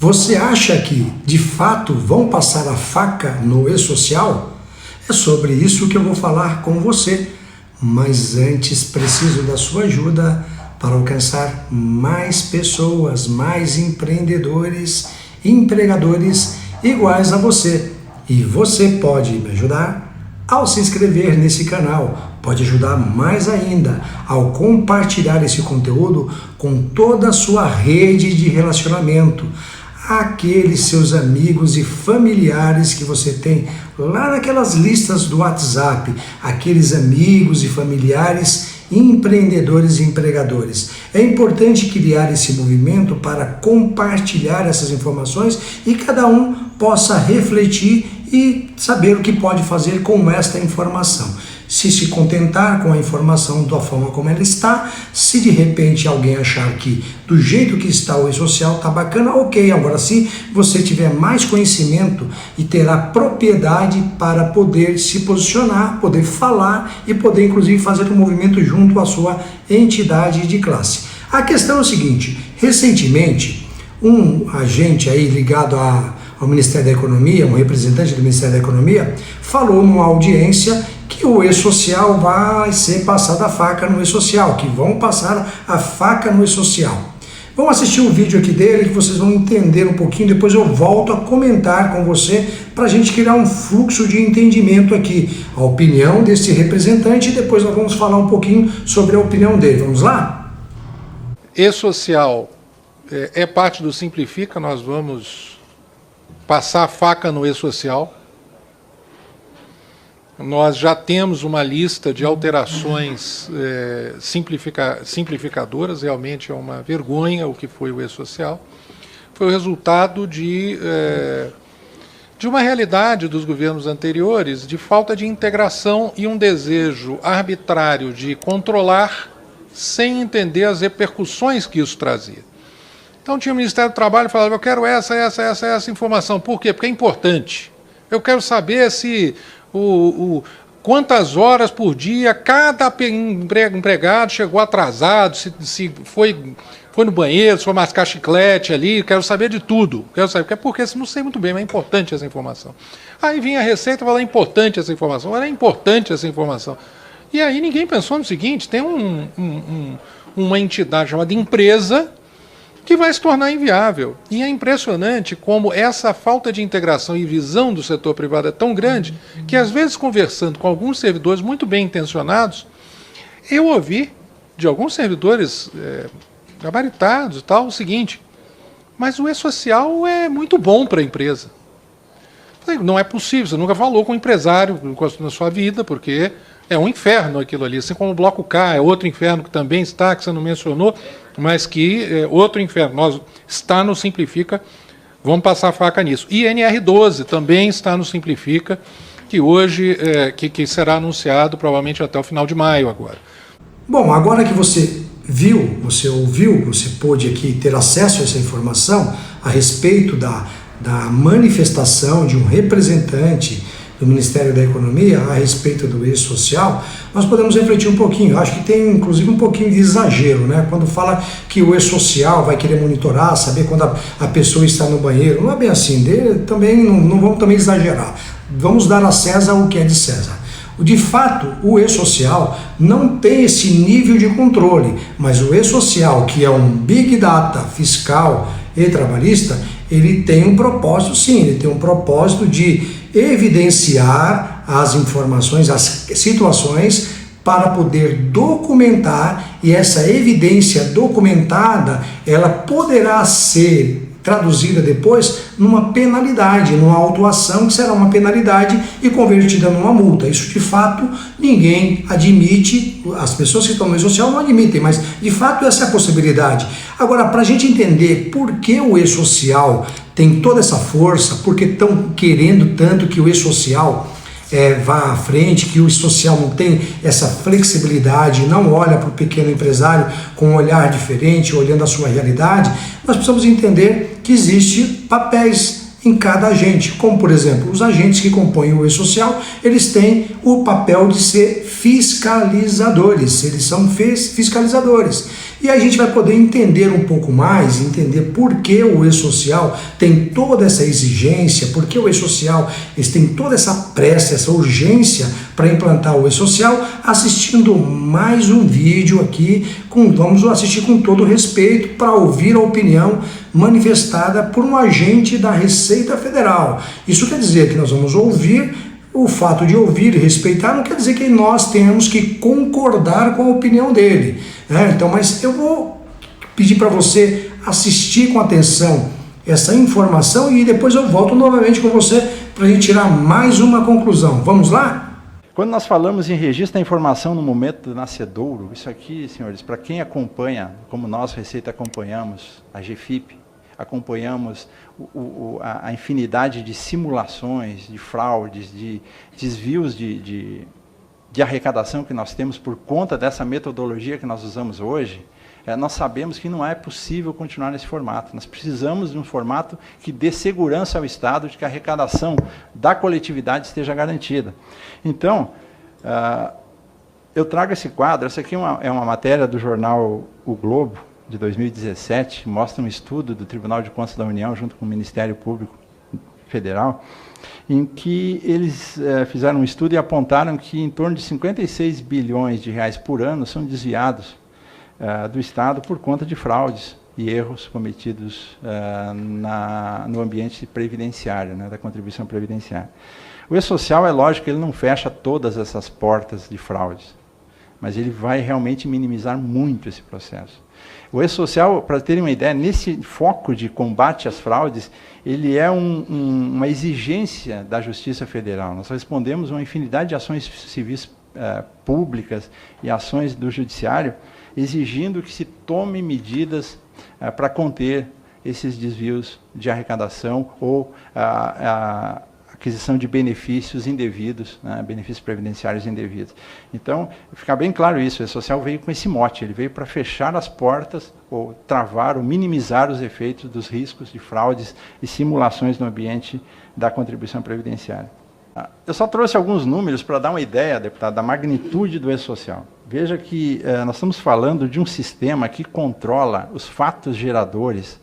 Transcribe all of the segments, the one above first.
Você acha que, de fato, vão passar a faca no e-social? É sobre isso que eu vou falar com você, mas antes preciso da sua ajuda para alcançar mais pessoas, mais empreendedores, empregadores iguais a você. E você pode me ajudar ao se inscrever nesse canal. Pode ajudar mais ainda ao compartilhar esse conteúdo com toda a sua rede de relacionamento, aqueles seus amigos e familiares que você tem lá naquelas listas do WhatsApp, aqueles amigos e familiares empreendedores e empregadores. É importante criar esse movimento para compartilhar essas informações e cada um possa refletir e saber o que pode fazer com esta informação. Se contentar com a informação da forma como ela está, se de repente alguém achar que do jeito que está o e-social está bacana, ok. Agora, se você tiver mais conhecimento e terá propriedade para poder se posicionar, poder falar e poder inclusive fazer um movimento junto à sua entidade de classe. A questão é o seguinte: recentemente um agente aí ligado ao Ministério da Economia, um representante do Ministério da Economia, falou numa audiência que o e-social vai ser passada a faca no e-social, que vão passar a faca no e-social. Vamos assistir um vídeo aqui dele que vocês vão entender um pouquinho, depois eu volto a comentar com você para a gente criar um fluxo de entendimento aqui, a opinião desse representante, e depois nós vamos falar um pouquinho sobre a opinião dele. Vamos lá? E-social é parte do Simplifica, nós vamos passar a faca no e-social. Nós já temos uma lista de alterações simplificadoras, realmente é uma vergonha o que foi o e-social. Foi o resultado de uma realidade dos governos anteriores, de falta de integração e um desejo arbitrário de controlar sem entender as repercussões que isso trazia. Então tinha o Ministério do Trabalho que falava: eu quero essa informação. Por quê? Porque é importante. Eu quero saber se quantas horas por dia cada empregado chegou atrasado, se foi no banheiro, se foi mascar chiclete ali, quero saber de tudo. Quero saber, porque não sei muito bem, mas é importante essa informação. Aí vinha a Receita e falava: é importante essa informação, era importante essa informação. E aí ninguém pensou no seguinte: tem uma entidade chamada empresa que vai se tornar inviável. E é impressionante como essa falta de integração e visão do setor privado é tão grande que, às vezes, conversando com alguns servidores muito bem intencionados, eu ouvi de alguns servidores gabaritados e tal o seguinte: mas o e-social é muito bom para a empresa. Eu falei: não é possível, você nunca falou com um empresário na sua vida, porque é um inferno aquilo ali, assim como o Bloco K é outro inferno que também está, que você não mencionou, mas que é outro inferno. Está no Simplifica, vamos passar a faca nisso. E NR12 também está no Simplifica, que hoje que será anunciado provavelmente até o final de maio agora. Bom, agora que você viu, você ouviu, você pôde aqui ter acesso a essa informação a respeito da manifestação de um representante do Ministério da Economia a respeito do e-social, nós podemos refletir um pouquinho. Eu acho que tem inclusive um pouquinho de exagero, né? Quando fala que o e-social vai querer monitorar, saber quando a pessoa está no banheiro. Não é bem assim, também não vamos também exagerar. Vamos dar a César o que é de César. De fato, o e-social não tem esse nível de controle, mas o e-social, que é um big data fiscal e trabalhista, ele tem um propósito, sim, ele tem um propósito de evidenciar as informações, as situações, para poder documentar, e essa evidência documentada, ela poderá ser traduzida depois numa penalidade, numa autuação que será uma penalidade e convertida numa multa. Isso de fato ninguém admite, as pessoas que estão no e-social não admitem, mas de fato essa é a possibilidade. Agora, para a gente entender por que o e-social tem toda essa força, porque estão querendo tanto que o e-social vá à frente, que o social não tem essa flexibilidade, não olha para o pequeno empresário com um olhar diferente, olhando a sua realidade, nós precisamos entender que existem papéis em cada agente, como por exemplo, os agentes que compõem o e-social, eles têm o papel de ser fiscalizadores, eles são fiscalizadores. E aí a gente vai poder entender um pouco mais, entender por que o E-Social tem toda essa exigência, por que o E-Social tem toda essa pressa, essa urgência para implantar o E-Social, assistindo mais um vídeo aqui, vamos assistir com todo respeito para ouvir a opinião manifestada por um agente da Receita Federal. Isso quer dizer que nós vamos ouvir. O fato de ouvir e respeitar não quer dizer que nós temos que concordar com a opinião dele, né? Então, mas eu vou pedir para você assistir com atenção essa informação e depois eu volto novamente com você para a gente tirar mais uma conclusão. Vamos lá? Quando nós falamos em registro da informação no momento do nascedouro, isso aqui, senhores, para quem acompanha, como nós, Receita, acompanhamos a GFIP, acompanhamos a infinidade de simulações, de fraudes, de desvios de arrecadação que nós temos por conta dessa metodologia que nós usamos hoje, nós sabemos que não é possível continuar nesse formato. Nós precisamos de um formato que dê segurança ao Estado de que a arrecadação da coletividade esteja garantida. Então, eu trago esse quadro, essa aqui é uma matéria do jornal O Globo, de 2017, mostra um estudo do Tribunal de Contas da União, junto com o Ministério Público Federal, em que eles fizeram um estudo e apontaram que em torno de 56 bilhões de reais por ano são desviados do Estado por conta de fraudes e erros cometidos no ambiente previdenciário, né, da contribuição previdenciária. O E-Social, é lógico que ele não fecha todas essas portas de fraudes, mas ele vai realmente minimizar muito esse processo. O E-Social, para terem uma ideia, nesse foco de combate às fraudes, ele é uma exigência da Justiça Federal. Nós respondemos uma infinidade de ações civis públicas e ações do Judiciário, exigindo que se tome medidas para conter esses desvios de arrecadação ou aquisição de benefícios indevidos, né, benefícios previdenciários indevidos. Então, fica bem claro isso, o E-Social veio com esse mote, ele veio para fechar as portas, ou travar, ou minimizar os efeitos dos riscos de fraudes e simulações no ambiente da contribuição previdenciária. Eu só trouxe alguns números para dar uma ideia, deputado, da magnitude do E-Social. Veja que nós estamos falando de um sistema que controla os fatos geradores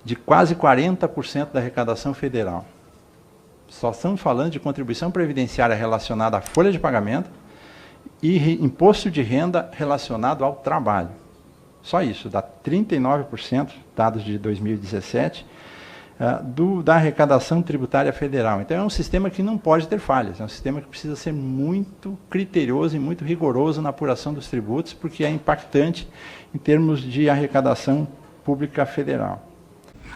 de quase 40% da arrecadação federal. Só estamos falando de contribuição previdenciária relacionada à folha de pagamento e imposto de renda relacionado ao trabalho. Só isso, dá 39%, dados de 2017, da arrecadação tributária federal. Então é um sistema que não pode ter falhas, é um sistema que precisa ser muito criterioso e muito rigoroso na apuração dos tributos, porque é impactante em termos de arrecadação pública federal.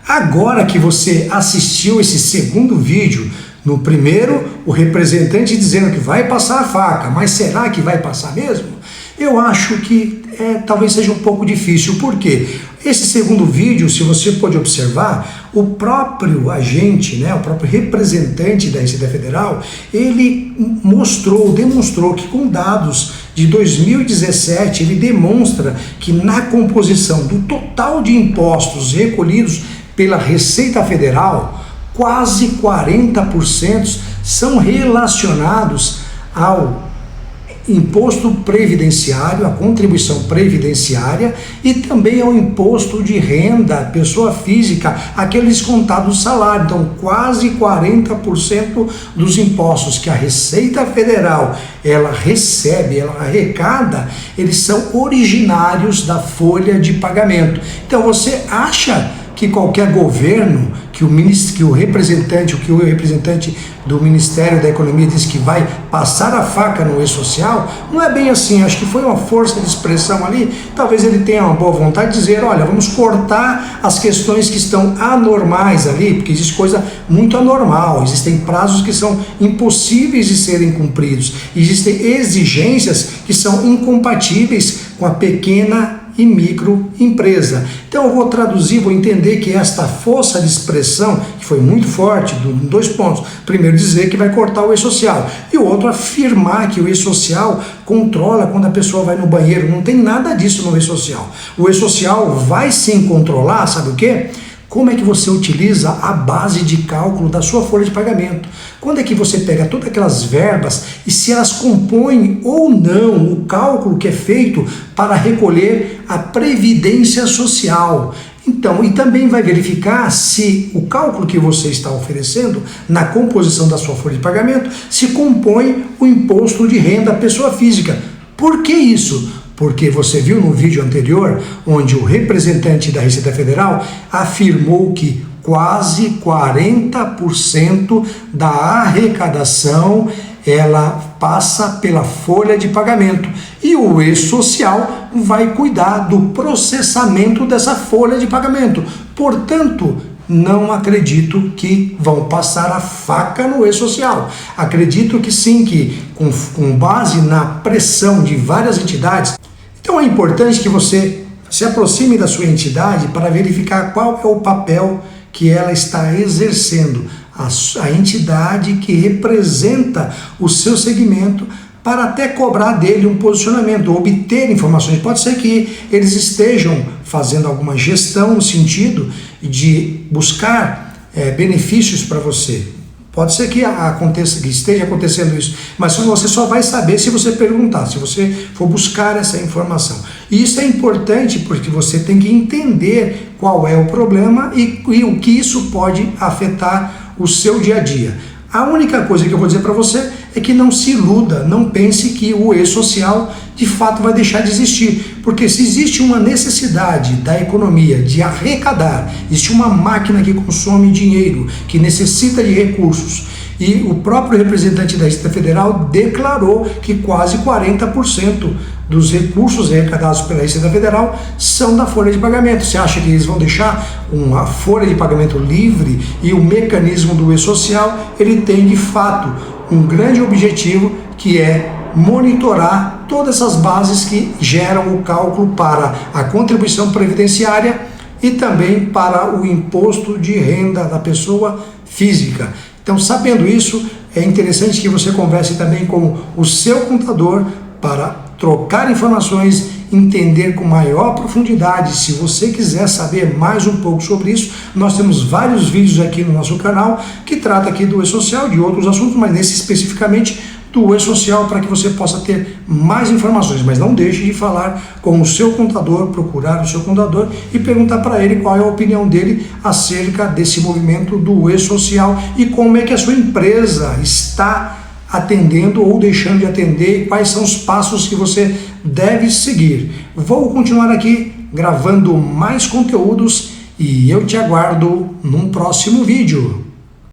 Agora que você assistiu esse segundo vídeo, no primeiro, o representante dizendo que vai passar a faca, mas será que vai passar mesmo? Eu acho que talvez seja um pouco difícil. Por quê? Esse segundo vídeo, se você pode observar, o próprio agente, né, o próprio representante da Receita Federal, ele demonstrou que com dados de 2017, ele demonstra que na composição do total de impostos recolhidos pela Receita Federal, quase 40% são relacionados ao imposto previdenciário, a contribuição previdenciária e também ao imposto de renda, pessoa física, aquele descontado do salário. Então, quase 40% dos impostos que a Receita Federal ela recebe, ela arrecada, eles são originários da folha de pagamento. Então, você acha que qualquer governo, que o representante do Ministério da Economia diz que vai passar a faca no E-Social, não é bem assim. Acho que foi uma força de expressão ali. Talvez ele tenha uma boa vontade de dizer, olha, vamos cortar as questões que estão anormais ali, porque existe coisa muito anormal, existem prazos que são impossíveis de serem cumpridos, existem exigências que são incompatíveis com a pequena e microempresa. Então eu vou traduzir, vou entender que esta força de expressão, que foi muito forte, dois pontos. Primeiro, dizer que vai cortar o E-Social. E o outro, afirmar que o E-Social controla quando a pessoa vai no banheiro. Não tem nada disso no E-Social. O E-Social vai sim controlar, sabe o quê? como é que você utiliza a base de cálculo da sua folha de pagamento. Quando é que você pega todas aquelas verbas e se elas compõem ou não o cálculo que é feito para recolher a previdência social. Então, e também vai verificar se o cálculo que você está oferecendo na composição da sua folha de pagamento se compõe o imposto de renda à pessoa física. Por que isso? Porque você viu no vídeo anterior, onde o representante da Receita Federal afirmou que quase 40% da arrecadação ela passa pela folha de pagamento. E o E-Social vai cuidar do processamento dessa folha de pagamento. Portanto, não acredito que vão passar a faca no E-Social. Acredito que sim, que com base na pressão de várias entidades. Então é importante que você se aproxime da sua entidade para verificar qual é o papel que ela está exercendo, a entidade que representa o seu segmento, para até cobrar dele um posicionamento, obter informações. Pode ser que eles estejam fazendo alguma gestão no sentido de buscar benefícios para você. Pode ser que esteja acontecendo isso, mas você só vai saber se você perguntar, se você for buscar essa informação. E isso é importante porque você tem que entender qual é o problema e o que isso pode afetar o seu dia a dia. A única coisa que eu vou dizer para você é que não se iluda, não pense que o E-Social de fato vai deixar de existir, porque se existe uma necessidade da economia de arrecadar, existe uma máquina que consome dinheiro, que necessita de recursos, e o próprio representante da Receita Federal declarou que quase 40% dos recursos arrecadados pela Receita Federal são da folha de pagamento. Você acha que eles vão deixar uma folha de pagamento livre? E o mecanismo do E-Social, ele tem de fato um grande objetivo, que é monitorar todas essas bases que geram o cálculo para a contribuição previdenciária e também para o imposto de renda da pessoa física. Então, sabendo isso, é interessante que você converse também com o seu contador para trocar informações, entender com maior profundidade. Se você quiser saber mais um pouco sobre isso, nós temos vários vídeos aqui no nosso canal que trata aqui do E-Social, de outros assuntos, mas nesse especificamente do E-Social, para que você possa ter mais informações. Mas não deixe de falar com o seu contador, procurar o seu contador e perguntar para ele qual é a opinião dele acerca desse movimento do E-Social e como é que a sua empresa está atendendo ou deixando de atender, e quais são os passos que você deve seguir. Vou continuar aqui gravando mais conteúdos e eu te aguardo num próximo vídeo.